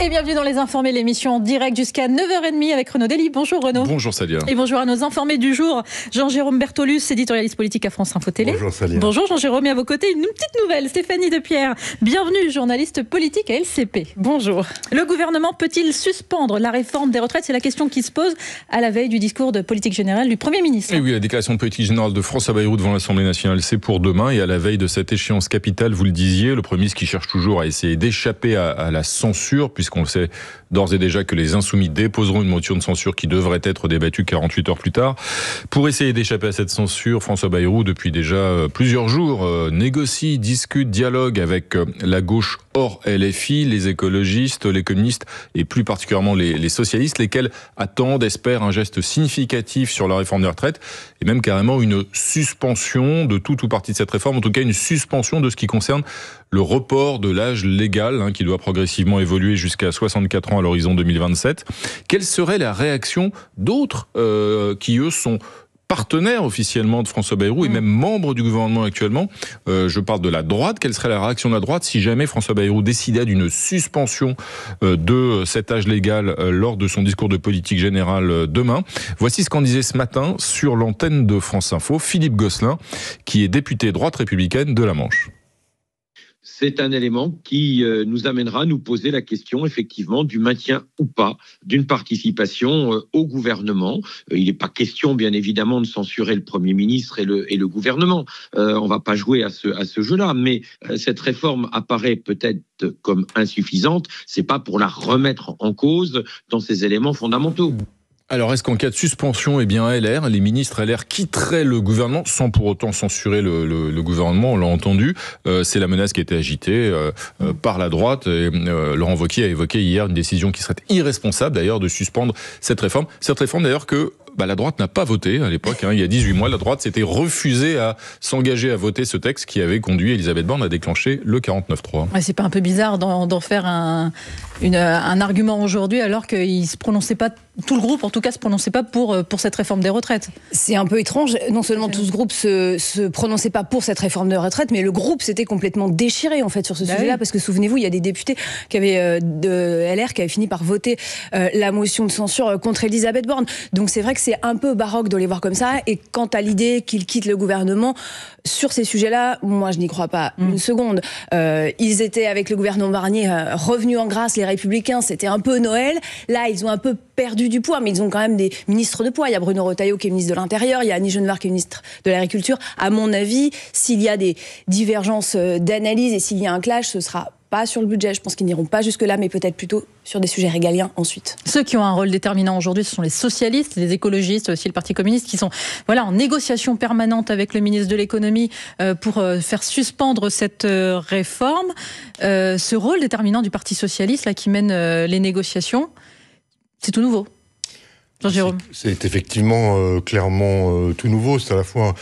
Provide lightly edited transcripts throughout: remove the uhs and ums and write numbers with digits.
Et bienvenue dans Les Informés, l'émission en direct jusqu'à 9h30 avec Renaud Dely. Bonjour Renaud. Bonjour Salia. Et bonjour à nos informés du jour, Jean-Jérôme Bertolus, éditorialiste politique à France Info Télé. Bonjour Salia. Bonjour Jean-Jérôme, et à vos côtés, une petite nouvelle, Stéphanie Depierre. Bienvenue, journaliste politique à LCP. Bonjour. Le gouvernement peut-il suspendre la réforme des retraites? C'est la question qui se pose à la veille du discours de politique générale du Premier ministre. Et oui, la déclaration de politique générale de François Bayrou devant l'Assemblée nationale, c'est pour demain. Et à la veille de cette échéance capitale, vous le disiez, le Premier ministre qui cherche toujours à essayer d'échapper à la censure, puisqu'on le sait d'ores et déjà que les Insoumis déposeront une motion de censure qui devrait être débattue 48 heures plus tard. Pour essayer d'échapper à cette censure, François Bayrou, depuis déjà plusieurs jours, négocie, discute, dialogue avec la gauche hors LFI, les écologistes, les communistes et plus particulièrement les socialistes, lesquels attendent, espèrent un geste significatif sur la réforme des retraites et même carrément une suspension de tout ou partie de cette réforme, en tout cas une suspension de ce qui concerne le report de l'âge légal qui doit progressivement évoluer jusqu'à 64 ans à l'horizon 2027. Quelle serait la réaction d'autres qui, eux, sont partenaire officiellement de François Bayrou et même membre du gouvernement actuellement? Je parle de la droite. Quelle serait la réaction de la droite si jamais François Bayrou décidait d'une suspension de cet âge légal lors de son discours de politique générale demain? Voici ce qu'en disait ce matin sur l'antenne de France Info Philippe Gosselin, qui est député droite républicaine de la Manche. C'est un élément qui nous amènera à nous poser la question, effectivement, du maintien ou pas d'une participation au gouvernement. Il n'est pas question, bien évidemment, de censurer le Premier ministre et le gouvernement. On ne va pas jouer à ce jeu-là, mais cette réforme apparaît peut-être comme insuffisante. Ce n'est pas pour la remettre en cause dans ses éléments fondamentaux. Alors, est-ce qu'en cas de suspension, les ministres LR quitteraient le gouvernement sans pour autant censurer le gouvernement? On l'a entendu. C'est la menace qui a été agitée par la droite. Et, Laurent Wauquiez a évoqué hier une décision qui serait irresponsable, d'ailleurs, de suspendre cette réforme. Cette réforme, d'ailleurs, que la droite n'a pas voté à l'époque. Il y a 18 mois, la droite s'était refusée à s'engager à voter ce texte qui avait conduit Elisabeth Borne à déclencher le 49.3. Ouais, c'est pas un peu bizarre d'en faire un argument aujourd'hui alors qu'il se prononçait pas, tout le groupe en tout cas se prononçait pas pour cette réforme des retraites? C'est un peu étrange. Non seulement tout ce groupe se prononçait pas pour cette réforme de retraite, mais le groupe s'était complètement déchiré en fait sur ce sujet-là, oui. parce que souvenez-vous, il y a des députés de LR qui avaient fini par voter la motion de censure contre Elisabeth Borne. Donc c'est vrai que c'est un peu baroque de les voir comme ça. Et quant à l'idée qu'ils quittent le gouvernement sur ces sujets-là, moi je n'y crois pas une seconde. Ils étaient avec le gouvernement Barnier revenus en grâce, les Républicains, c'était un peu Noël. Là, ils ont un peu perdu du poids, mais ils ont quand même des ministres de poids. Il y a Bruno Retailleau qui est ministre de l'Intérieur, il y a Annie Genevard qui est ministre de l'Agriculture. À mon avis, s'il y a des divergences d'analyse et s'il y a un clash, ce sera pas sur le budget. Je pense qu'ils n'iront pas jusque-là, mais peut-être plutôt sur des sujets régaliens ensuite. Ceux qui ont un rôle déterminant aujourd'hui, ce sont les socialistes, les écologistes, aussi le Parti communiste, qui sont en négociation permanente avec le ministre de l'économie pour faire suspendre cette réforme. Ce rôle déterminant du Parti socialiste là, qui mène les négociations, c'est tout nouveau. Jean-Jérôme. C'est effectivement clairement tout nouveau. C'est à la fois,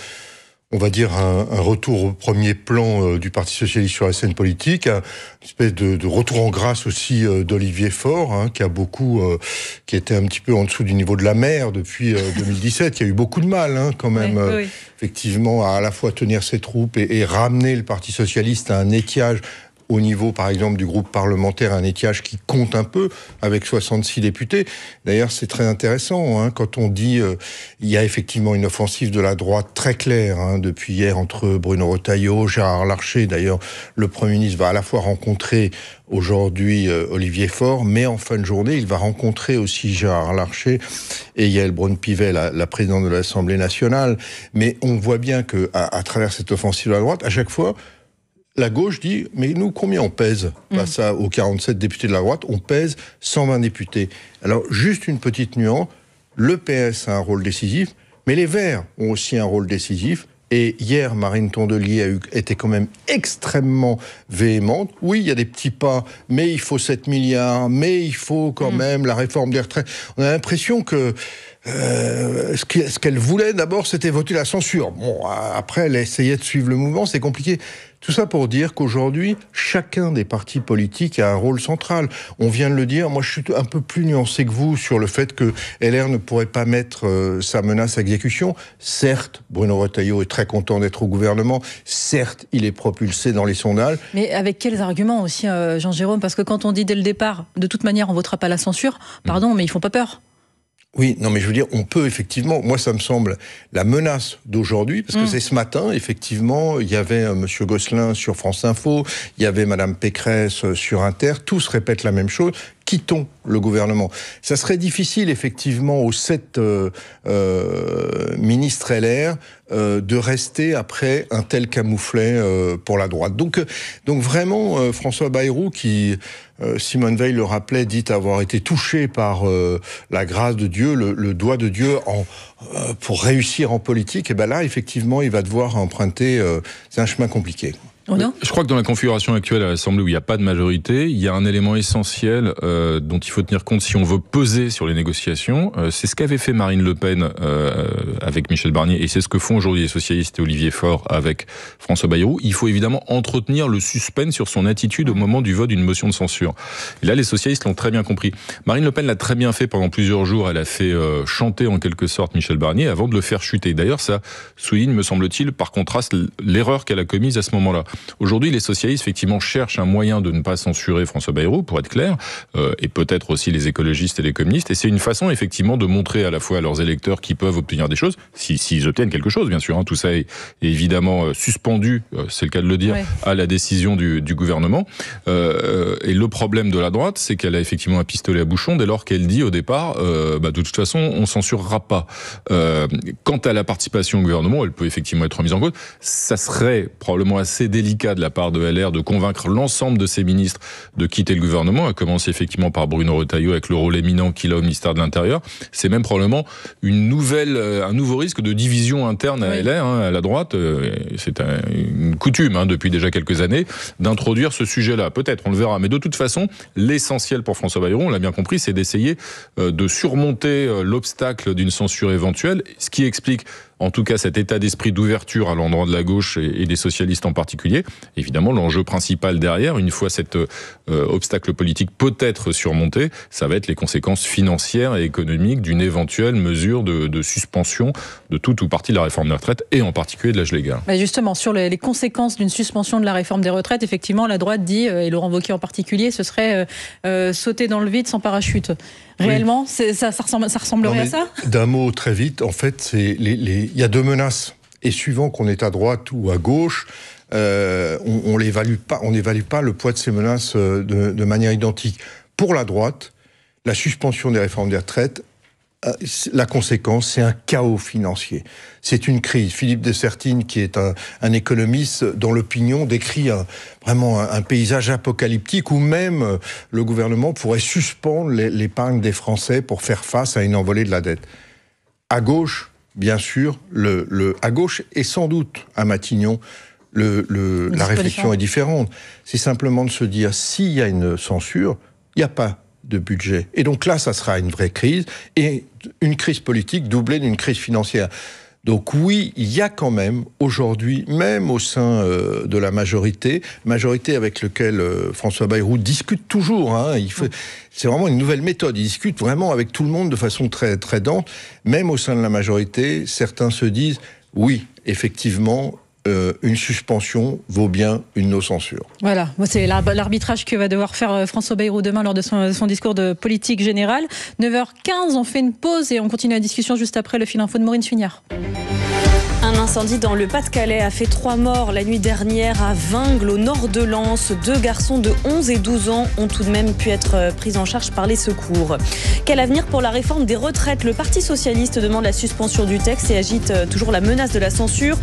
on va dire, un retour au premier plan du Parti socialiste sur la scène politique, une espèce de retour en grâce aussi d'Olivier Faure, qui était un petit peu en dessous du niveau de la mer depuis 2017, qui a eu beaucoup de mal quand même, oui. Effectivement, à la fois tenir ses troupes et ramener le Parti socialiste à un étiage au niveau, par exemple, du groupe parlementaire, un étiage qui compte un peu, avec 66 députés. D'ailleurs, c'est très intéressant, quand on dit il y a effectivement une offensive de la droite très claire, depuis hier, entre Bruno Retailleau, Gérard Larcher. D'ailleurs, le Premier ministre va à la fois rencontrer aujourd'hui Olivier Faure, mais en fin de journée, il va rencontrer aussi Gérard Larcher et Yaël Braun-Pivet, la présidente de l'Assemblée nationale. Mais on voit bien qu'à travers cette offensive de la droite, à chaque fois, la gauche dit, mais nous, combien on pèse face aux 47 députés de la droite? On pèse 120 députés. Alors, juste une petite nuance, le PS a un rôle décisif, mais les Verts ont aussi un rôle décisif. Et hier, Marine Tondelier était quand même extrêmement véhémente. Oui, il y a des petits pas, mais il faut 7 milliards, mais il faut quand même la réforme des retraites. On a l'impression que Ce qu'elle voulait d'abord, c'était voter la censure. Bon, après, elle essayait de suivre le mouvement, c'est compliqué. Tout ça pour dire qu'aujourd'hui, chacun des partis politiques a un rôle central. On vient de le dire, moi je suis un peu plus nuancé que vous sur le fait que LR ne pourrait pas mettre sa menace à exécution. Certes, Bruno Retailleau est très content d'être au gouvernement. Certes, il est propulsé dans les sondages. Mais avec quels arguments aussi, Jean-Jérôme? Parce que quand on dit dès le départ, de toute manière, on ne votera pas la censure, pardon, mais ils ne font pas peur. Oui, non mais je veux dire, on peut effectivement, moi ça me semble la menace d'aujourd'hui, parce que c'est ce matin, effectivement, il y avait Monsieur Gosselin sur France Info, il y avait Madame Pécresse sur Inter, tous répètent la même chose, quittons le gouvernement. Ça serait difficile effectivement aux 7 ministres LR de rester après un tel camouflet pour la droite. Donc vraiment, François Bayrou qui... Simone Veil le rappelait, dit avoir été touché par la grâce de Dieu, le doigt de Dieu pour réussir en politique. Et bien là, effectivement, il va devoir emprunter c'est un chemin compliqué. Je crois que dans la configuration actuelle à l'Assemblée où il n'y a pas de majorité, il y a un élément essentiel dont il faut tenir compte si on veut peser sur les négociations. C'est ce qu'avait fait Marine Le Pen avec Michel Barnier et c'est ce que font aujourd'hui les socialistes et Olivier Faure avec François Bayrou. Il faut évidemment entretenir le suspense sur son attitude au moment du vote d'une motion de censure. Et là, les socialistes l'ont très bien compris. Marine Le Pen l'a très bien fait pendant plusieurs jours. Elle a fait chanter en quelque sorte Michel Barnier avant de le faire chuter. D'ailleurs, ça souligne, me semble-t-il, par contraste, l'erreur qu'elle a commise à ce moment-là. Aujourd'hui, les socialistes, effectivement, cherchent un moyen de ne pas censurer François Bayrou, pour être clair, et peut-être aussi les écologistes et les communistes. Et c'est une façon, effectivement, de montrer à la fois à leurs électeurs qu'ils peuvent obtenir des choses, s'ils obtiennent quelque chose, bien sûr. Hein, tout ça est évidemment suspendu, c'est le cas de le dire, à la décision du gouvernement. Et le problème de la droite, c'est qu'elle a effectivement un pistolet à bouchon dès lors qu'elle dit au départ, de toute façon, on censurera pas. Quant à la participation au gouvernement, elle peut effectivement être remise en cause. Ça serait probablement assez délicat de la part de LR de convaincre l'ensemble de ses ministres de quitter le gouvernement, à commencer effectivement par Bruno Retailleau avec le rôle éminent qu'il a au ministère de l'Intérieur. C'est même probablement un nouveau risque de division interne à LR, à la droite. C'est une coutume depuis déjà quelques années d'introduire ce sujet-là. Peut-être, on le verra. Mais de toute façon, l'essentiel pour François Bayrou, on l'a bien compris, c'est d'essayer de surmonter l'obstacle d'une censure éventuelle, ce qui explique en tout cas cet état d'esprit d'ouverture à l'endroit de la gauche et des socialistes en particulier. Évidemment, l'enjeu principal derrière, une fois cet obstacle politique peut-être surmonté, ça va être les conséquences financières et économiques d'une éventuelle mesure de suspension de toute ou partie de la réforme des retraites et en particulier de l'âge légal. Mais justement, sur les conséquences d'une suspension de la réforme des retraites, effectivement, la droite dit, et Laurent Wauquiez en particulier, ce serait sauter dans le vide sans parachute. Réellement, ça ressemblerait à ça ? D'un mot très vite, en fait, il y a 2 menaces. Et suivant qu'on est à droite ou à gauche, on n'évalue pas le poids de ces menaces de manière identique. Pour la droite, la suspension des réformes des retraites, la conséquence, c'est un chaos financier. C'est une crise. Philippe de Sertine, qui est un économiste dont l'opinion décrit vraiment un paysage apocalyptique où même le gouvernement pourrait suspendre l'épargne des Français pour faire face à une envolée de la dette. À gauche, bien sûr, à gauche et sans doute à Matignon, la réflexion est différente. C'est simplement de se dire, s'il y a une censure, il n'y a pas de budget. Et donc là, ça sera une vraie crise, et une crise politique doublée d'une crise financière. Donc oui, il y a quand même, aujourd'hui, même au sein de la majorité avec laquelle François Bayrou discute toujours, c'est vraiment une nouvelle méthode, il discute vraiment avec tout le monde de façon très, très dense. Même au sein de la majorité, certains se disent, oui, effectivement, une suspension vaut bien une no-censure. Voilà, c'est l'arbitrage que va devoir faire François Bayrou demain lors de son discours de politique générale. 9h15, on fait une pause et on continue la discussion juste après le fil info de Maureen Suignard. Un incendie dans le Pas-de-Calais a fait 3 morts la nuit dernière à Vingles, au nord de Lens. 2 garçons de 11 et 12 ans ont tout de même pu être pris en charge par les secours. Quel avenir pour la réforme des retraites ? Le Parti socialiste demande la suspension du texte et agite toujours la menace de la censure.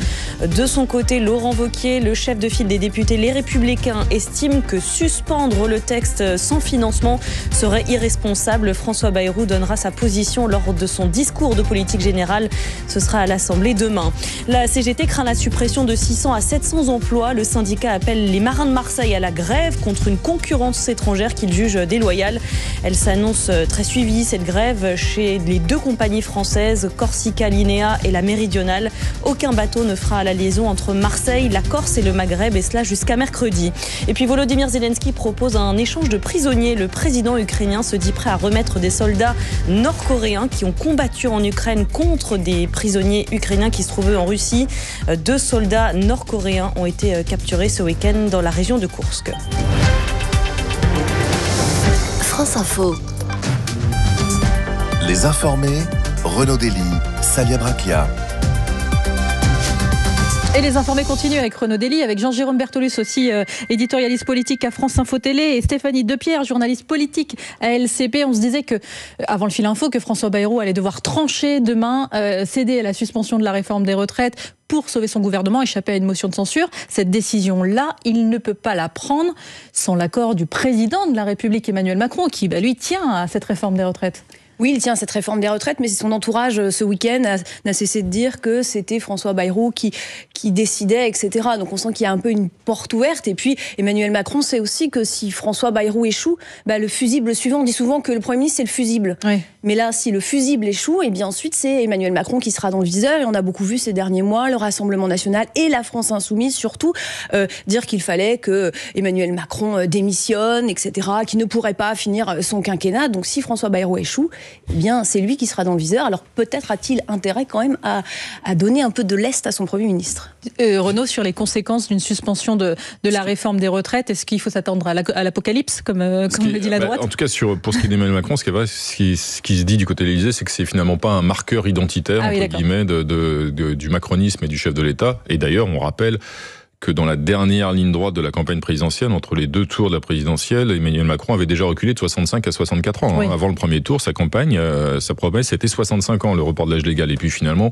De son côté, Laurent Wauquiez, le chef de file des députés Les Républicains, estime que suspendre le texte sans financement serait irresponsable. François Bayrou donnera sa position lors de son discours de politique générale. Ce sera à l'Assemblée demain. La CGT craint la suppression de 600 à 700 emplois. Le syndicat appelle les marins de Marseille à la grève contre une concurrence étrangère qu'il juge déloyale. Elle s'annonce très suivie, cette grève, chez les 2 compagnies françaises, Corsica Linea et la Méridionale. Aucun bateau ne fera la liaison entre Marseille, la Corse et le Maghreb, et cela jusqu'à mercredi. Et puis Volodymyr Zelensky propose un échange de prisonniers. Le président ukrainien se dit prêt à remettre des soldats nord-coréens qui ont combattu en Ukraine contre des prisonniers ukrainiens qui se trouvaient en Russie. 2 soldats nord-coréens ont été capturés ce week-end dans la région de Koursk. France Info. Les informés, Renaud Dely, Salia Braclia. Et les informés continuent avec Renaud Dely, avec Jean-Jérôme Bertolus aussi, éditorialiste politique à France Info Télé, et Stéphanie Depierre, journaliste politique à LCP. On se disait que, avant le fil info, que François Bayrou allait devoir trancher demain, céder à la suspension de la réforme des retraites pour sauver son gouvernement, échapper à une motion de censure. Cette décision-là, il ne peut pas la prendre sans l'accord du président de la République, Emmanuel Macron, qui, lui, tient à cette réforme des retraites. Oui, il tient à cette réforme des retraites, mais son entourage, ce week-end, n'a cessé de dire que c'était François Bayrou qui décidait, etc. Donc on sent qu'il y a un peu une porte ouverte. Et puis Emmanuel Macron sait aussi que si François Bayrou échoue, le fusible suivant, on dit souvent que le Premier ministre, c'est le fusible. Oui. Mais là, si le fusible échoue, et bien ensuite, c'est Emmanuel Macron qui sera dans le viseur. Et on a beaucoup vu ces derniers mois le Rassemblement national et la France insoumise, surtout, dire qu'il fallait que Emmanuel Macron démissionne, etc., qu'il ne pourrait pas finir son quinquennat. Donc si François Bayrou échoue, eh bien, c'est lui qui sera dans le viseur. Alors peut-être a-t-il intérêt quand même à donner un peu de lest à son Premier ministre. Renaud, sur les conséquences d'une suspension de la réforme des retraites, est-ce qu'il faut s'attendre à l'apocalypse, comme le dit la droite ? En tout cas, pour ce qui est d'Emmanuel Macron, ce qui se dit du côté de l'Élysée, c'est que c'est finalement pas un marqueur identitaire, entre guillemets, du macronisme et du chef de l'État. Et d'ailleurs, on rappelle que dans la dernière ligne droite de la campagne présidentielle, entre les 2 tours de la présidentielle, Emmanuel Macron avait déjà reculé de 65 à 64 ans. Oui. Avant le premier tour, sa campagne, sa promesse, c'était 65 ans, le report de l'âge légal. Et puis finalement,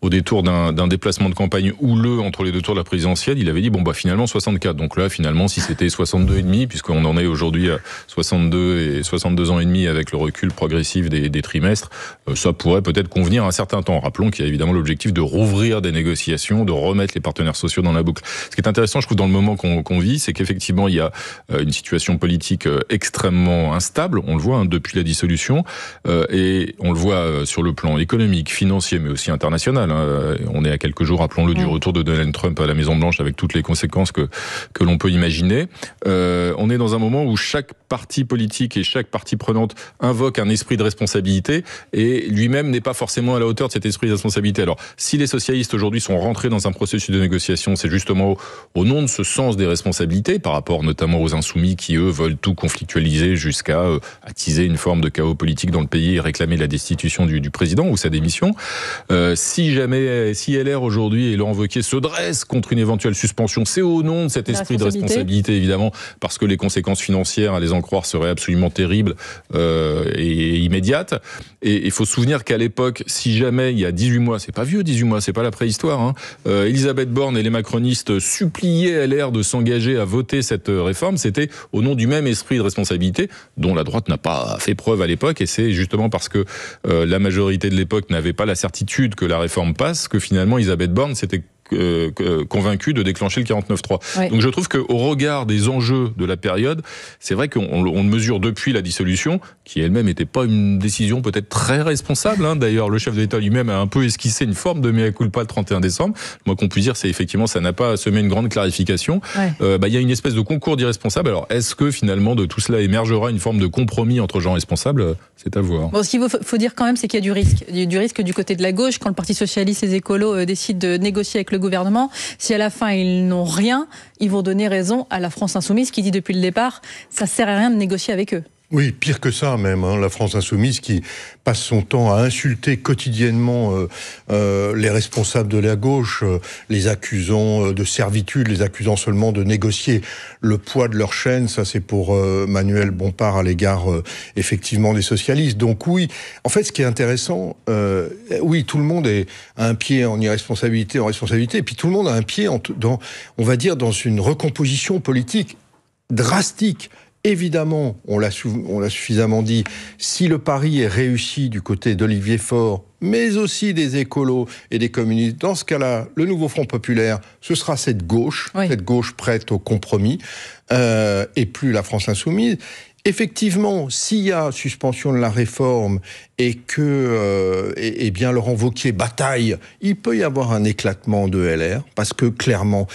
au détour d'un déplacement de campagne houleux entre les 2 tours de la présidentielle, il avait dit, finalement 64. Donc là, finalement, si c'était 62,5, puisqu'on en est aujourd'hui à 62 ans et demi avec le recul progressif des trimestres, ça pourrait peut-être convenir à un certain temps. Rappelons qu'il y a évidemment l'objectif de rouvrir des négociations, de remettre les partenaires sociaux dans la boucle. Ce qui est intéressant, je trouve, dans le moment qu'on vit, c'est qu'effectivement, il y a une situation politique extrêmement instable. On le voit depuis la dissolution, et on le voit sur le plan économique, financier, mais aussi international. On est à quelques jours, rappelons-le, du retour de Donald Trump à la Maison-Blanche, avec toutes les conséquences que l'on peut imaginer. On est dans un moment où chaque parti politique et chaque partie prenante invoque un esprit de responsabilité, et lui-même n'est pas forcément à la hauteur de cet esprit de responsabilité. Alors, si les socialistes aujourd'hui sont rentrés dans un processus de négociation, c'est justement au nom de ce sens des responsabilités, par rapport notamment aux insoumis qui, eux, veulent tout conflictualiser jusqu'à attiser une forme de chaos politique dans le pays et réclamer la destitution du président ou sa démission. Si LR aujourd'hui et Laurent Wauquiez se dressent contre une éventuelle suspension, c'est au nom de cet esprit de responsabilité, évidemment, parce que les conséquences financières, à les en croire, seraient absolument terribles et immédiates. Et il faut se souvenir qu'à l'époque, si jamais, il y a 18 mois, c'est pas vieux 18 mois, c'est pas la préhistoire, Elisabeth Borne et les macronistes supplier LR de s'engager à voter cette réforme, c'était au nom du même esprit de responsabilité dont la droite n'a pas fait preuve à l'époque, et c'est justement parce que la majorité de l'époque n'avait pas la certitude que la réforme passe que finalement Elisabeth Borne s'était convaincu de déclencher le 49.3. Ouais. Donc je trouve qu'au regard des enjeux de la période, c'est vrai qu'on le mesure depuis la dissolution, qui elle-même n'était pas une décision peut-être très responsable. D'ailleurs, le chef de l'État lui-même a un peu esquissé une forme de mea culpa le 31 décembre. Moi, qu'on puisse dire, c'est effectivement, ça n'a pas semé une grande clarification. Ouais. Y a une espèce de concours d'irresponsables. Alors, est-ce que finalement, de tout cela émergera une forme de compromis entre gens responsables ? C'est à voir. Bon, ce qu'il faut dire quand même, c'est qu'il y a du risque. Il y a du risque du côté de la gauche, quand le Parti socialiste et les écolos décident de négocier avec le gouvernement. Si à la fin, ils n'ont rien, ils vont donner raison à la France insoumise qui dit depuis le départ, ça sert à rien de négocier avec eux. Oui, pire que ça même, la France insoumise qui passe son temps à insulter quotidiennement les responsables de la gauche, les accusant de servitude, les accusant seulement de négocier le poids de leur chaîne. Ça, c'est pour Manuel Bompard à l'égard effectivement des socialistes. Donc oui, en fait, ce qui est intéressant, oui, tout le monde a un pied en irresponsabilité, en responsabilité, et puis tout le monde a un pied dans, on va dire, dans une recomposition politique drastique, évidemment, on l'a suffisamment dit, si le pari est réussi du côté d'Olivier Faure, mais aussi des écolos et des communistes, dans ce cas-là, le nouveau Front populaire, ce sera cette gauche prête au compromis, et plus la France insoumise. Effectivement, s'il y a suspension de la réforme et que bien Laurent Wauquiez bataille, il peut y avoir un éclatement de LR, parce que clairement,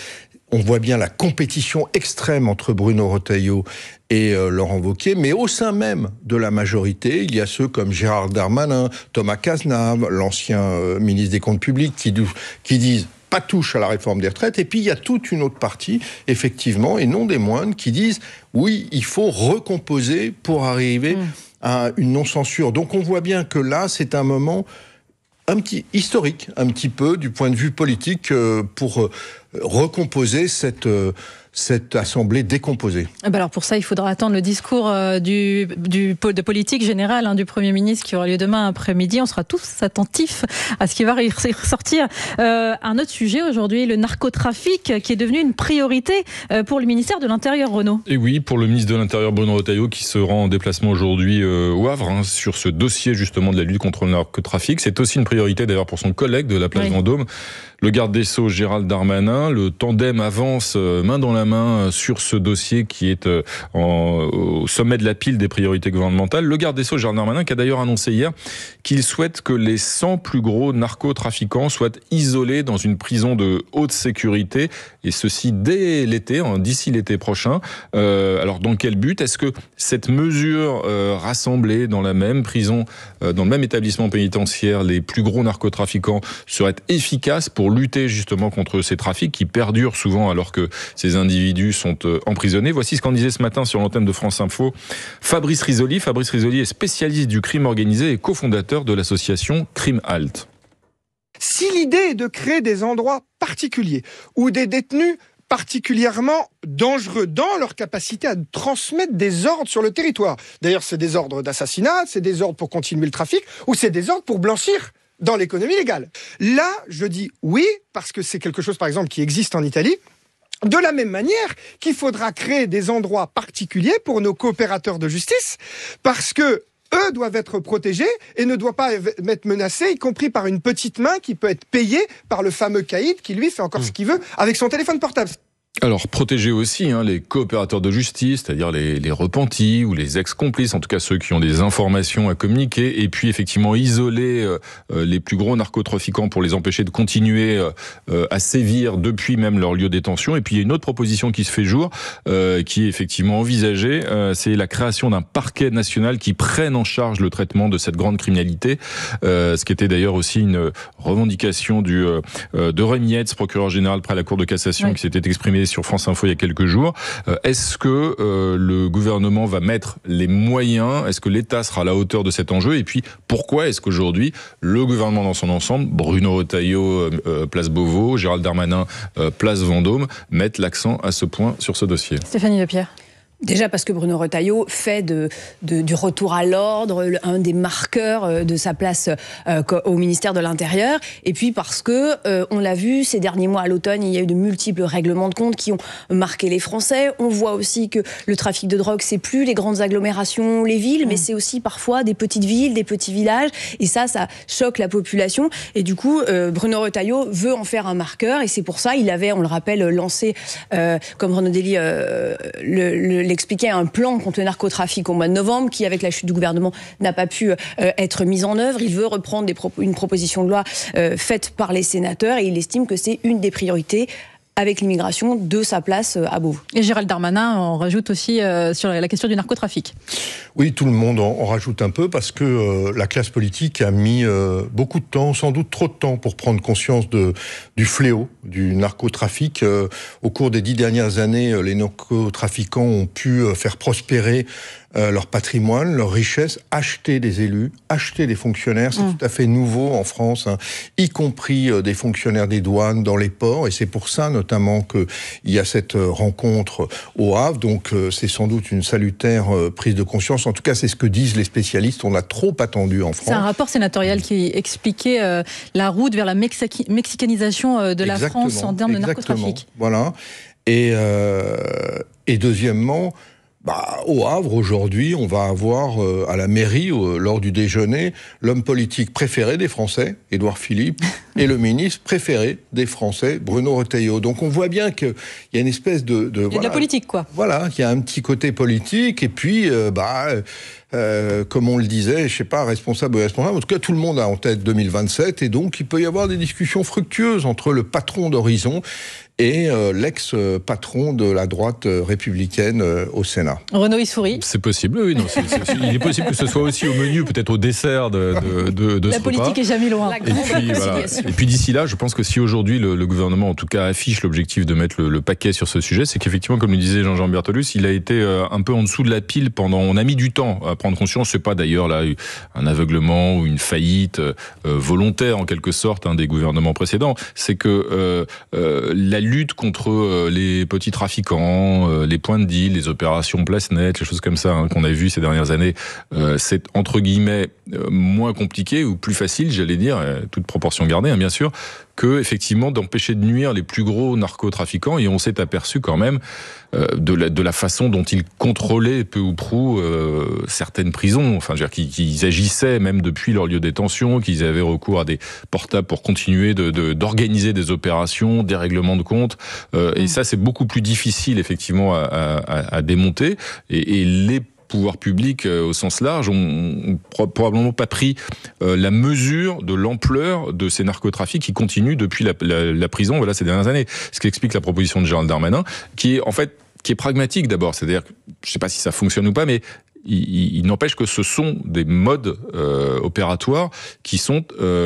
on voit bien la compétition extrême entre Bruno Retailleau et Laurent Wauquiez, mais au sein même de la majorité, il y a ceux comme Gérard Darmanin, Thomas Cazenave, l'ancien ministre des Comptes publics, qui disent pas touche à la réforme des retraites. Et puis, il y a toute une autre partie, effectivement, et non des moindres, qui disent oui, il faut recomposer pour arriver à une non-censure. Donc, on voit bien que là, c'est un moment historique, un petit peu, du point de vue politique, pour recomposer cette assemblée décomposée. Alors pour ça, il faudra attendre le discours de politique générale du Premier ministre qui aura lieu demain après-midi. On sera tous attentifs à ce qui va ressortir. Un autre sujet aujourd'hui, le narcotrafic, qui est devenu une priorité pour le ministère de l'Intérieur, Renaud. Et oui, pour le ministre de l'Intérieur, Bruno Retailleau, qui se rend en déplacement aujourd'hui au Havre, sur ce dossier justement de la lutte contre le narcotrafic. C'est aussi une priorité d'ailleurs pour son collègue de la place Vendôme, le garde des Sceaux Gérald Darmanin. Le tandem avance main dans la main sur ce dossier qui est au sommet de la pile des priorités gouvernementales. Le garde des Sceaux Gérald Darmanin qui a d'ailleurs annoncé hier qu'il souhaite que les 100 plus gros narcotrafiquants soient isolés dans une prison de haute sécurité, et ceci dès l'été, d'ici l'été prochain. Alors dans quel but? Est-ce que cette mesure rassemblée dans la même prison, dans le même établissement pénitentiaire, les plus gros narcotrafiquants serait efficace pour lutter justement contre ces trafics qui perdurent souvent alors que ces individus sont emprisonnés? Voici ce qu'en disait ce matin sur l'antenne de France Info Fabrice Risoli. Fabrice Risoli est spécialiste du crime organisé et cofondateur de l'association Crime Halt. Si l'idée est de créer des endroits particuliers où des détenus particulièrement dangereux dans leur capacité à transmettre des ordres sur le territoire. D'ailleurs, c'est des ordres d'assassinat, c'est des ordres pour continuer le trafic, ou c'est des ordres pour blanchir dans l'économie légale. Là, je dis oui, parce que c'est quelque chose, par exemple, qui existe en Italie. De la même manière qu'il faudra créer des endroits particuliers pour nos coopérateurs de justice, parce que eux doivent être protégés et ne doivent pas être menacés, y compris par une petite main qui peut être payée par le fameux caïd qui, lui, fait encore ce qu'il veut avec son téléphone portable. Alors, protéger aussi les coopérateurs de justice, c'est-à-dire les repentis ou les ex-complices, en tout cas ceux qui ont des informations à communiquer, et puis effectivement isoler les plus gros narcotrafiquants pour les empêcher de continuer à sévir depuis même leur lieu de détention. Et puis il y a une autre proposition qui se fait jour, qui est effectivement envisagée, c'est la création d'un parquet national qui prenne en charge le traitement de cette grande criminalité, ce qui était d'ailleurs aussi une revendication de Rémi Hetz, procureur général près la Cour de cassation, qui s'était exprimé sur France Info il y a quelques jours. Est-ce que le gouvernement va mettre les moyens? Est-ce que l'État sera à la hauteur de cet enjeu? Et puis, pourquoi est-ce qu'aujourd'hui, le gouvernement dans son ensemble, Bruno Retailleau, place Beauvau, Gérald Darmanin, place Vendôme, mettent l'accent à ce point sur ce dossier? Stéphanie Lepierre. Déjà parce que Bruno Retailleau fait du retour à l'ordre un des marqueurs de sa place au ministère de l'Intérieur, et puis parce que on l'a vu ces derniers mois à l'automne, il y a eu de multiples règlements de compte qui ont marqué les Français. On voit aussi que le trafic de drogue, c'est plus les grandes agglomérations, les villes, mais c'est aussi parfois des petites villes, des petits villages, et ça choque la population. Et du coup, Bruno Retailleau veut en faire un marqueur, et c'est pour ça il avait, on le rappelle, lancé, comme Renaud Dely l'expliquait, un plan contre le narcotrafic au mois de novembre qui, avec la chute du gouvernement, n'a pas pu être mise en œuvre. Il veut reprendre une proposition de loi faite par les sénateurs et il estime que c'est une des priorités avec l'immigration de sa place à Beauvau. Et Gérald Darmanin en rajoute aussi sur la question du narcotrafic. Oui, tout le monde en rajoute un peu parce que la classe politique a mis beaucoup de temps, sans doute trop de temps, pour prendre conscience du fléau du narcotrafic. Au cours des 10 dernières années, les narcotrafiquants ont pu faire prospérer leur patrimoine, leur richesse, acheter des élus, acheter des fonctionnaires. C'est tout à fait nouveau en France, y compris des fonctionnaires des douanes dans les ports. Et c'est pour ça notamment qu'il y a cette rencontre au Havre. Donc c'est sans doute une salutaire prise de conscience. En tout cas, c'est ce que disent les spécialistes. On a trop attendu en France. C'est un rapport sénatorial qui expliquait la route vers la mexicanisation de la France en termes de narcotrafic. Voilà. Et deuxièmement, Au Havre, aujourd'hui, on va avoir à la mairie, lors du déjeuner, l'homme politique préféré des Français, Édouard Philippe, et le ministre préféré des Français, Bruno Retailleau. Donc on voit bien qu'il y a une espèce de il y a de la politique, quoi. Voilà, il y a un petit côté politique, et puis, comme on le disait, je sais pas, responsable ou irresponsable, en tout cas tout le monde a en tête 2027, et donc il peut y avoir des discussions fructueuses entre le patron d'Horizon et l'ex-patron de la droite républicaine au Sénat. Renaud, il sourit. C'est possible, oui. Non, il est possible que ce soit aussi au menu, peut-être au dessert de la ce politique repas. est jamais loin. Et puis d'ici là, je pense que si aujourd'hui le gouvernement, en tout cas, affiche l'objectif de mettre le paquet sur ce sujet, c'est qu'effectivement, comme le disait Jean-Jean Bertolus, il a été un peu en dessous de la pile on a mis du temps à prendre conscience. C'est pas d'ailleurs là un aveuglement ou une faillite volontaire en quelque sorte des gouvernements précédents. C'est que la lutte contre les petits trafiquants, les points de deal, les opérations place nette, les choses comme ça qu'on a vues ces dernières années, c'est entre guillemets moins compliqué ou plus facile, j'allais dire, toute proportion gardée, bien sûr, que effectivement d'empêcher de nuire les plus gros narcotrafiquants. Et on s'est aperçu quand même de la façon dont ils contrôlaient peu ou prou certaines prisons. Enfin, je veux dire qu'ils agissaient même depuis leur lieu de détention, qu'ils avaient recours à des portables pour continuer d'organiser des opérations, des règlements de compte. Et ça, c'est beaucoup plus difficile effectivement à démonter. Et les pouvoirs publics au sens large ont probablement pas pris la mesure de l'ampleur de ces narcotrafics qui continuent depuis la prison ces dernières années. Ce qui explique la proposition de Gérald Darmanin, qui est pragmatique d'abord. C'est-à-dire, je ne sais pas si ça fonctionne ou pas, mais il n'empêche que ce sont des modes opératoires qui sont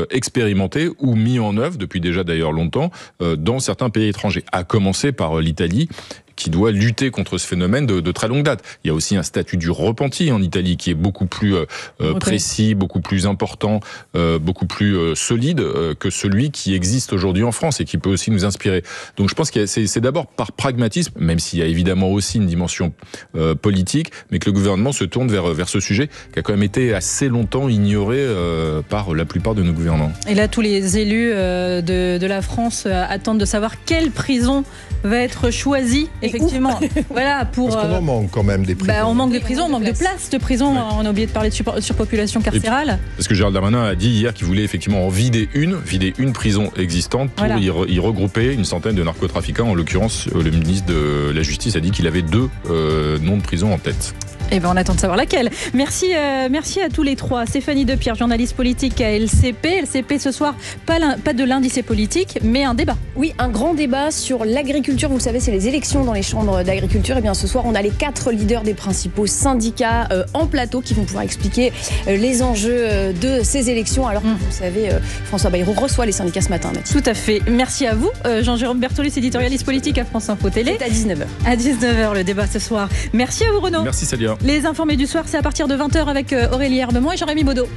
expérimentés ou mis en œuvre depuis déjà d'ailleurs longtemps dans certains pays étrangers, à commencer par l'Italie, qui doit lutter contre ce phénomène de très longue date. Il y a aussi un statut du repenti en Italie qui est beaucoup plus précis, beaucoup plus important, beaucoup plus solide que celui qui existe aujourd'hui en France et qui peut aussi nous inspirer. Donc je pense que c'est d'abord par pragmatisme, même s'il y a évidemment aussi une dimension politique, mais que le gouvernement se tourne vers ce sujet qui a quand même été assez longtemps ignoré par la plupart de nos gouvernants. Et là, tous les élus de la France attendent de savoir quelle prison va être choisie. Effectivement, voilà, parce qu'on en manque quand même des prisons. On manque de prisons, on manque de places de prison. Ouais. On a oublié de parler de surpopulation carcérale. Parce que Gérald Darmanin a dit hier qu'il voulait effectivement en vider une prison existante pour y regrouper une centaine de narcotrafiquants. En l'occurrence, le ministre de la Justice a dit qu'il avait 2 noms de prison en tête. Eh ben, on attend de savoir laquelle. Merci à tous les trois. Stéphanie Depierre, journaliste politique à LCP. LCP ce soir, pas de l'indice politique, mais un débat. Oui, un grand débat sur l'agriculture. Vous le savez, c'est les élections dans les chambres d'agriculture. Et bien ce soir, on a les 4 leaders des principaux syndicats en plateau qui vont pouvoir expliquer les enjeux de ces élections. Alors que vous le savez, François Bayrou reçoit les syndicats ce matin, Mathilde. Tout à fait. Merci à vous. Jean-Jérôme Bertolus, éditorialiste politique à France Info Télé. C'est à 19h. À 19h le débat ce soir. Merci à vous Renaud. Merci Salia. Les informés du soir, c'est à partir de 20h avec Aurélie Herbemont et Jean-Rémy Baudot.